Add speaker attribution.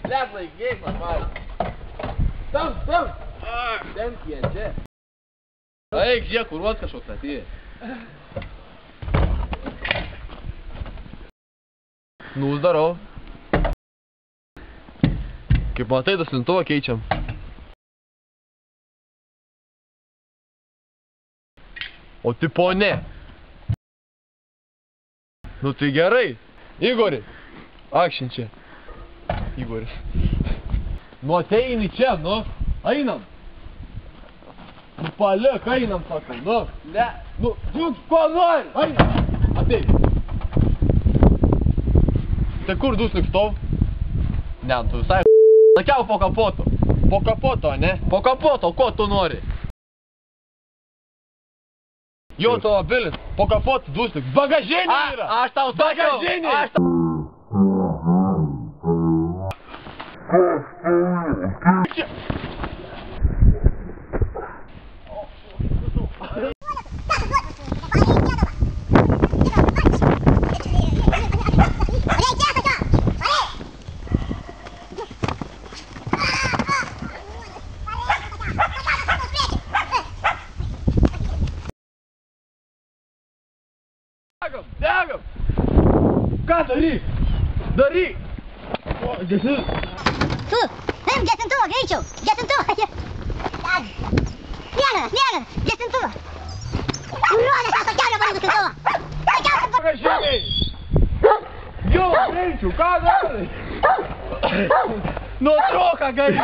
Speaker 1: Blet, laikyk, man. Tam. Ten kiečiai. Eik, žiūrėk, kurvot kažkoks atėjai. Nu, uždarau. Kaip matai, duslintuvą keičiam. O tipo ne. Nu tai gerai. Igori. Akšin čia. Igoris. Nu ateini čia, nu. Einam. Nu paliek, einam, sakau, nu. Ne. Nu, džiūk, ko nori. Einam. Ateik. Tai kur duslik stov? Ne, tu visai sakiau po kapoto. Po kapoto, ne? Po kapoto, ko tu nori? Jo automobilis, po kapotu duslik. Bagažinė yra! Aš tau sakiau! Bagažinė! Degam! Ką daryk? Daryk! Gesint!
Speaker 2: Tu! Paimk gesintuvą, greičiau! Gesintuvą! Miega! Gesintuvą! Urodė, sako, kelio varų gesintuvą!
Speaker 1: Bagažiniai! Jo, greičiau, ką darai? Nuotrauką gali!